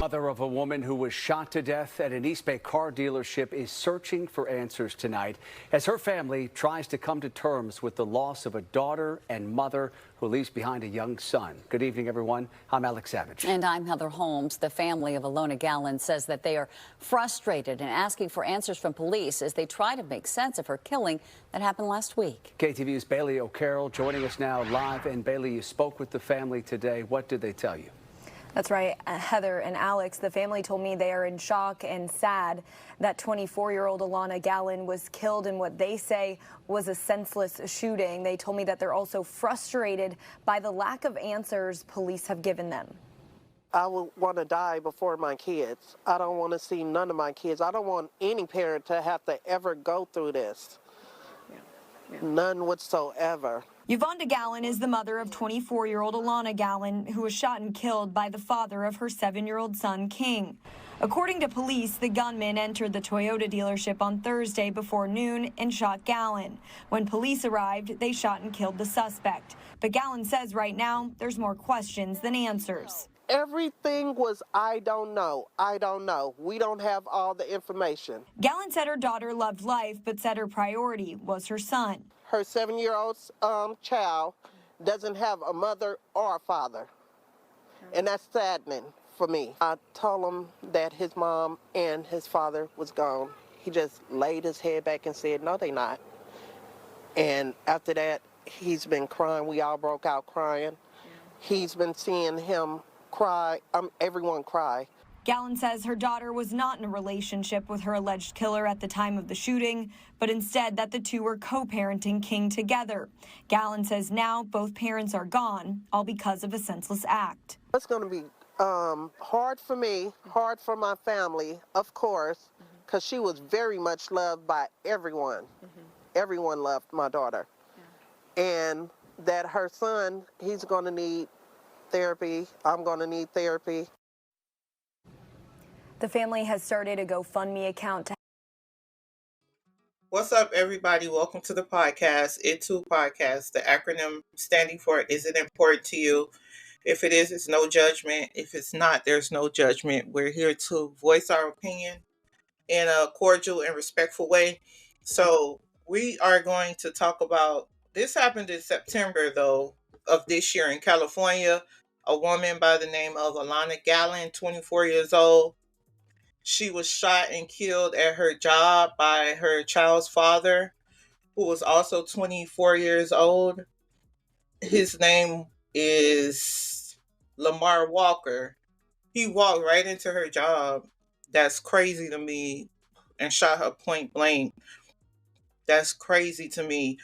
mother of a woman who was shot to death at an East Bay car dealership is searching for answers tonight as her family tries to come to terms with the loss of a daughter and mother who leaves behind a young son. Good evening, everyone. I'm Alex Savage. And I'm Heather Holmes. The family of Alonna Gallen says that they are frustrated and asking for answers from police as they try to make sense of her killing that happened last week. KTVU's Bailey O'Carroll joining us now live. And Bailey, you spoke with the family today. What did they tell you? That's right, Heather and Alex. The family told me they are in shock and sad that 24-year-old Alonna Gallen was killed in what they say was a senseless shooting. They told me that they're also frustrated by the lack of answers police have given them. I would want to die before my kids. I don't want to see none of my kids. I don't want any parent to have to ever go through this. None whatsoever. Yvonne Gallen is the mother of 24-year-old Alonna Gallen, who was shot and killed by the father of her 7-year-old son, King. According to police, the gunman entered the Toyota dealership on Thursday before noon and shot Gallen. When police arrived, they shot and killed the suspect. But Gallen says right now there's more questions than answers. Everything was, I don't know. We don't have all the information. Gallen said her daughter loved life, but said her priority was her son. Her 7-year-old child doesn't have a mother or a father, and that's saddening for me. I told him that his mom and his father was gone. He just laid his head back and said, no, they not. And after that, he's been crying. We all broke out crying. He's been seeing him cry, everyone cry. Gallen says her daughter was not in a relationship with her alleged killer at the time of the shooting, but instead that the two were co-parenting King together. Gallen says now both parents are gone, all because of a senseless act. It's going to be hard for me, hard for my family, of course, because she was very much loved by everyone. Everyone loved my daughter. And that her son, he's going to need therapy. I'm going to need therapy. The family has started a GoFundMe account to. What's up, everybody? Welcome to the podcast, It Too Podcast. The acronym standing for Is It Important to You? If it is, it's no judgment. If it's not, there's no judgment. We're here to voice our opinion in a cordial and respectful way. So we are going to talk about, this happened in September, though, of this year in California. A woman by the name of Alonna Gallen, 24 years old. She was shot and killed at her job by her child's father, who was also 24 years old. His name is Lamar Walker. He walked right into her job. That's crazy to me. And shot her point blank. That's crazy to me.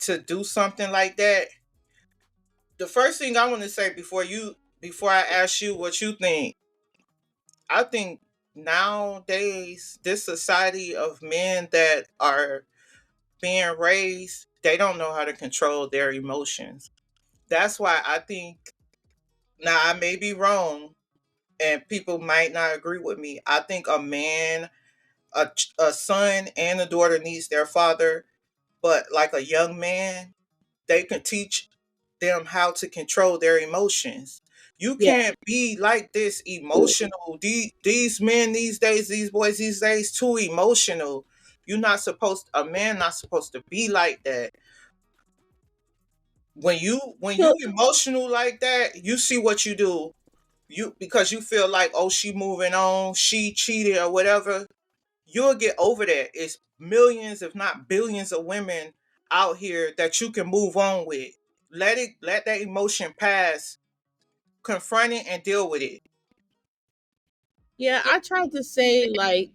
To do something like that. The first thing I want to say before I ask you what you think, I think nowadays, this society of men that are being raised, they don't know how to control their emotions. That's why I think, now I may be wrong, and people might not agree with me. I think a man, a son and a daughter needs their father, but like a young man, they can teach them how to control their emotions. You can't be like this emotional. These men these days, these boys these days, too emotional. A man not supposed to be like that. When you emotional like that, you see what you do. Because you feel like, oh, she moving on, she cheated or whatever. You'll get over that. It's millions, if not billions of women out here that you can move on with. Let that emotion pass. Confront it and deal with it. Yeah, I tried to say, like,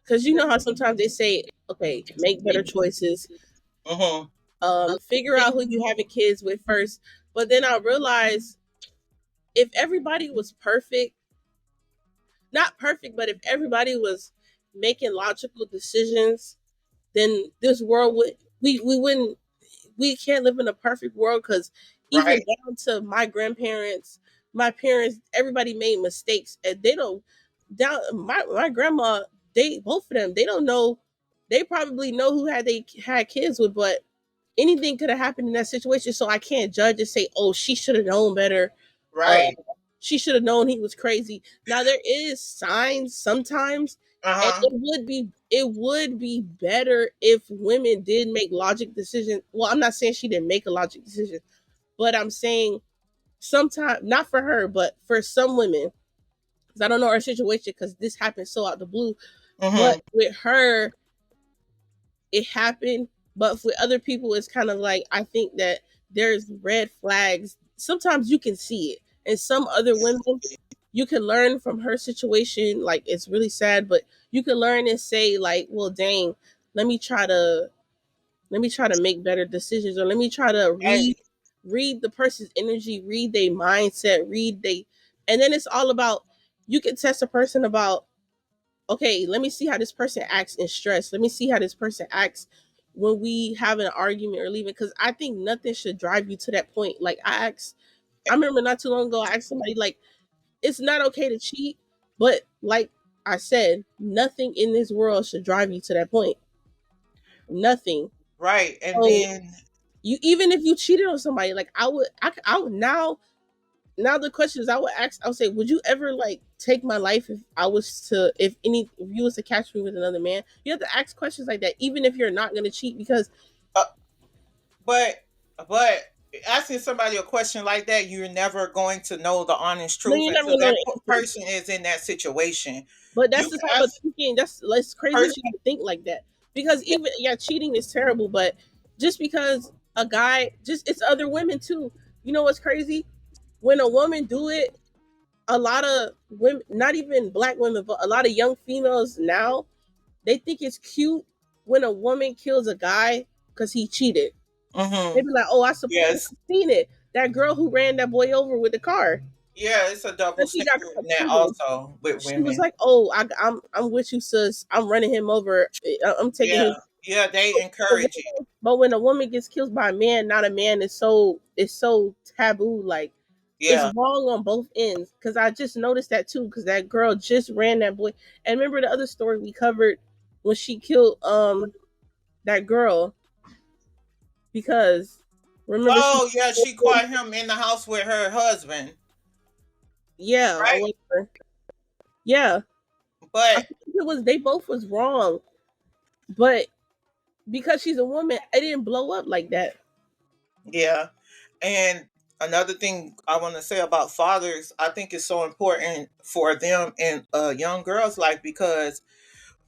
because you know how sometimes they say, okay, make better choices. Figure out who you having kids with first. But then I realized if everybody was perfect, not perfect, but if everybody was making logical decisions, then this world we can't live in a perfect world, because even down to my grandparents, my parents, everybody made mistakes, and they don't. Down my grandma, both of them, they don't know. They probably know who they had kids with, but anything could have happened in that situation. So I can't judge and say, "Oh, she should have known better." Right. she should have known he was crazy. Now there is signs sometimes, and Uh-huh. it would be better if women did make logic decisions. Well, I'm not saying she didn't make a logic decision, but I'm saying sometimes, not for her, but for some women, because I don't know her situation, because this happened so out the blue. But Mm-hmm. with her, it happened. But with other people, it's kind of like, I think that there's red flags. Sometimes you can see it, and some other women, you can learn from her situation. Like, it's really sad, but you can learn and say like, well, dang, let me try to make better decisions, or let me try to Hey, read the person's energy, read their mindset, and then it's all about, you can test a person about, okay, let me see how this person acts in stress. Let me see how this person acts when we have an argument or leaving. Because I think nothing should drive you to that point. Like, I remember not too long ago, I asked somebody, like, it's not okay to cheat, but like I said, nothing in this world should drive you to that point. Nothing. right. And So then you, even if you cheated on somebody, like, I would now the question is, I would say, would you ever like take my life if I was to, if you was to catch me with another man? You have to ask questions like that, even if you're not gonna cheat, because uh, but but asking somebody a question like that, you're never going to know the honest no, truth you're never until gonna know that the answer. person is in that situation. But You that's the can type of ask thinking, that's crazy that person. you would think like that. Because even, yeah, cheating is terrible, but just because a guy, just, it's other women too. You know what's crazy? When a woman do it, a lot of women, not even black women, but a lot of young females now, they think it's cute when a woman kills a guy because he cheated. They Mm-hmm. be like, "Oh, I support." Yes. I've seen it. That girl who ran that boy over with the car, Yeah, it's a double because he got standard caught in that cheating. also with She was women. like, "Oh, I'm with you, sis. I'm running him over. I'm taking Yeah. his." Yeah, they encourage it. But when a woman gets killed by a man, not a man, it's so taboo. Like, it's Yeah. wrong on both ends. Because I just noticed that too. Because that girl just ran that boy. And remember the other story we covered when she killed that girl, because remember she, Oh yeah, she caught him in the house with her husband, yeah, or right? whatever. Yeah, I But think it was, they both was wrong, but because she's a woman, it didn't blow up like that. yeah. And another thing I want to say about fathers, I think it's so important for them in a young girl's life, because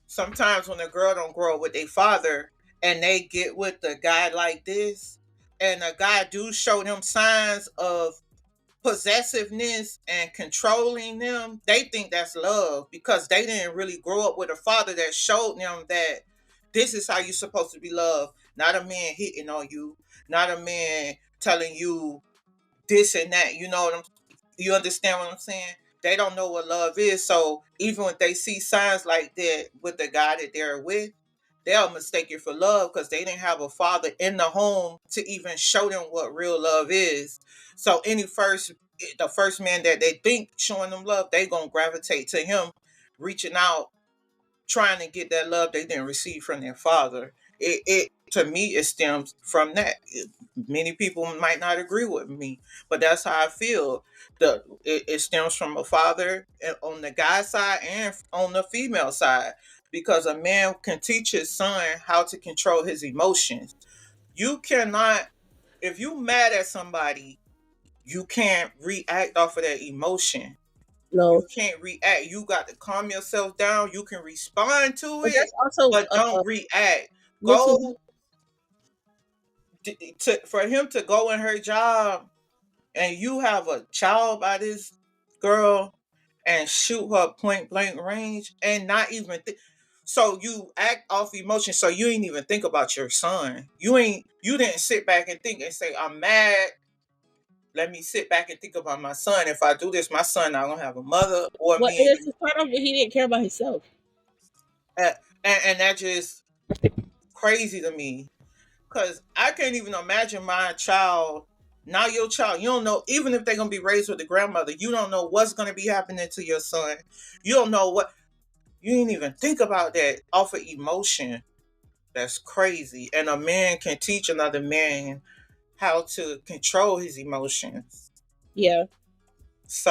sometimes when a girl don't grow up with a father and they get with a guy like this, and a guy do show them signs of possessiveness and controlling them, they think that's love, because they didn't really grow up with a father that showed them that this is how you're supposed to be loved. Not a man hitting on you, not a man telling you this and that. You understand what I'm saying? They don't know what love is. So even when they see signs like that with the guy that they're with, they'll mistake it for love, because they didn't have a father in the home to even show them what real love is. So the first man that they think showing them love, they gonna gravitate to him, reaching out, trying to get that love they didn't receive from their father. It to me, it stems from that. Many people might not agree with me, but that's how I feel. It stems from a father on the guy side and on the female side, because a man can teach his son how to control his emotions. You cannot, if you mad at somebody, you can't react off of that emotion. No, You can't react. You got to calm yourself down. You can respond to but it, that's also but don't react. mental. Go for him to go in her job, and you have a child by this girl, and shoot her point blank range, and not even so you act off emotion. So you ain't even think about your son. You didn't sit back and think and say, I'm mad. Let me sit back and think about my son. If I do this, my son not gonna have a mother or Well, me. and it's to start off with, he didn't care about himself. And, and that just crazy to me, because I can't even imagine my child. Now your child, you don't know, even if they're gonna be raised with the grandmother, you don't know what's gonna be happening to your son. You don't know what, you didn't even think about that off of emotion. That's crazy. And a man can teach another man how to control his emotions. Yeah,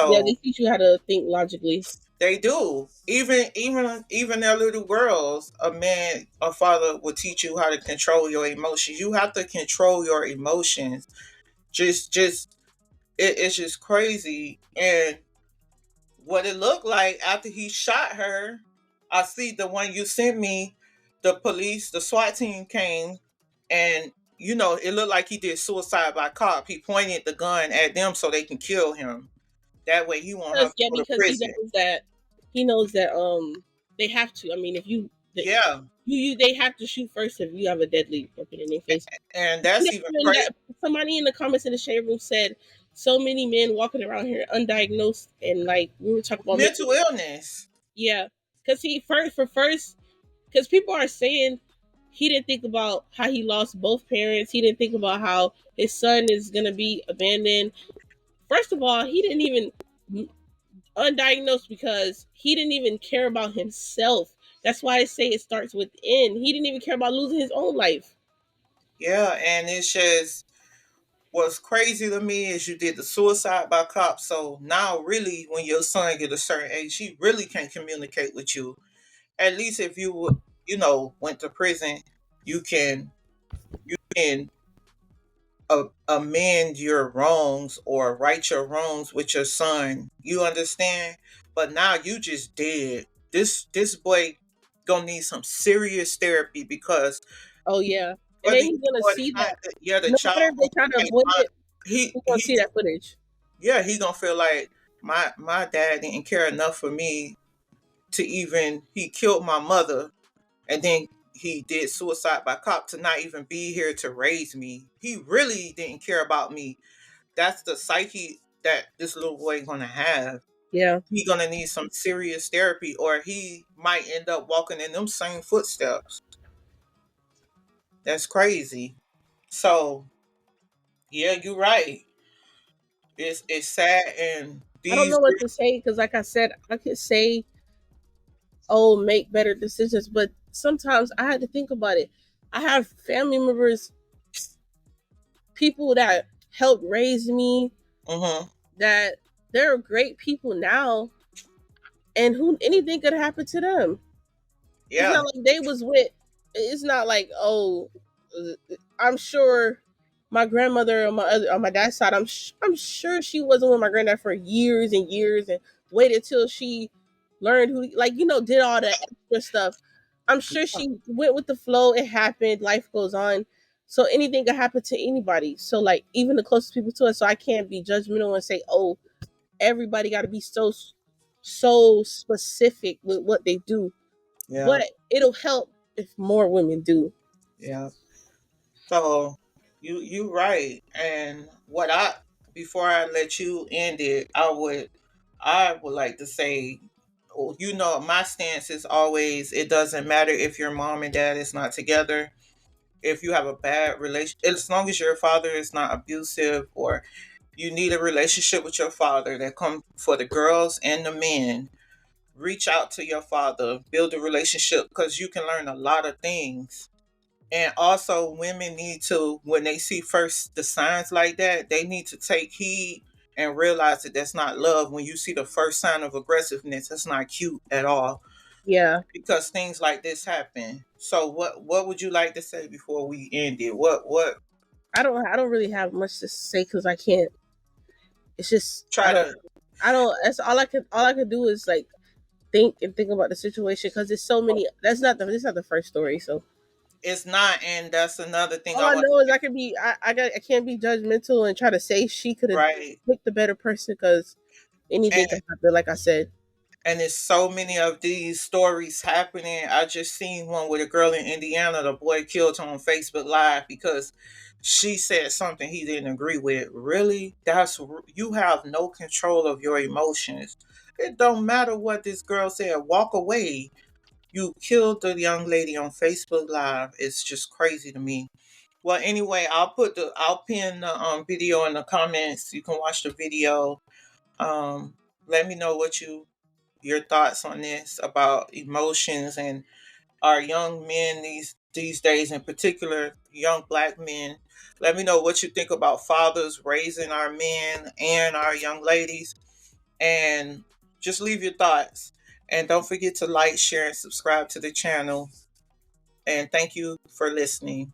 Yeah, So they teach you how to think logically. they do. Even their little girls, a father will teach you how to control your emotions. You have to control your emotions. Just it's just crazy. And what it looked like after he shot her, I see the one you sent me, the police, the SWAT team came, and it looked like he did suicide by cop. He pointed the gun at them so they can kill him. That way he won't have Because to yeah, go to because prison. he knows that they have to. I mean, if Yeah. they have to shoot first if you have a deadly weapon in their face. And that's even crazy. Somebody in the comments in the shade room said so many men walking around here undiagnosed, and like we were talking about Mental illness. yeah, because because people are saying he didn't think about how he lost both parents. He didn't think about how his son is gonna be abandoned. First of all, he didn't even undiagnosed because he didn't even care about himself. That's why I say it starts within. He didn't even care about losing his own life. Yeah, and it's just what's crazy to me is you did the suicide by cop. So now, really, when your son get a certain age, he really can't communicate with you. At least if you went to prison, you can amend your wrongs or right your wrongs with your son. You understand? But now you just dead. This boy gonna need some serious therapy because Oh yeah, and whether then you he's gonna know it or see not, that yeah, the no child matter if they try to gonna avoid it, he he's gonna he see that footage. yeah, he gonna feel like my dad didn't care enough for me to even he killed my mother and then he did suicide by cop to not even be here to raise me. He really didn't care about me. That's the psyche that this little boy gonna have. Yeah, He gonna need some serious therapy or he might end up walking in them same footsteps. That's crazy. So yeah, you're right. It's sad and I don't these know what to say because, like I said, I could say, "Oh, make better decisions," but sometimes I had to think about it. I have family members, people that helped raise me, mm-hmm. that they're great people now, and who anything could happen to them. It's Yeah. not like they was with. It's not like I'm sure my grandmother on my dad's side. I'm sure she wasn't with my granddad for years and years and waited till she learned who did all the extra stuff. I'm sure she went with the flow. It happened. Life goes on. So anything could happen to anybody. So like even the closest people to us. So I can't be judgmental and say, oh, everybody got to be so specific with what they do, Yeah. but it'll help if more women do. Yeah. So you right. And what I before I let you end it, I would like to say, my stance is always it doesn't matter if your mom and dad is not together, if you have a bad relation, as long as your father is not abusive or you need a relationship with your father that come for the girls and the men, reach out to your father, build a relationship because you can learn a lot of things. And also, women need to, when they see first the signs like that, they need to take heed and realize that that's not love. When you see the first sign of aggressiveness, that's not cute at all Yeah, because things like this happen. So, what would you like to say before we end it? What I don't really have much to say because I can't. It's just try to? I don't. That's all I could do is like think about the situation because there's so many. That's not the first story. So It's not, and that's another thing all I I want. know is I can't be judgmental and try to say she could have Right. picked the better person because anything And can happen. Like I said. there's so many of these stories happening. I just seen one with a girl in Indiana. The boy killed her on Facebook Live because she said something he didn't agree with. Really, you have no control of your emotions. It don't matter what this girl said. Walk away. You killed the young lady on Facebook Live. It's just crazy to me. Well, anyway, I'll pin the video in the comments. You can watch the video. Um, Let me know your thoughts on this about emotions and our young men these days, in particular young black men. Let me know what you think about fathers raising our men and our young ladies. and just leave your thoughts. And don't forget to like, share, and subscribe to the channel. And thank you for listening.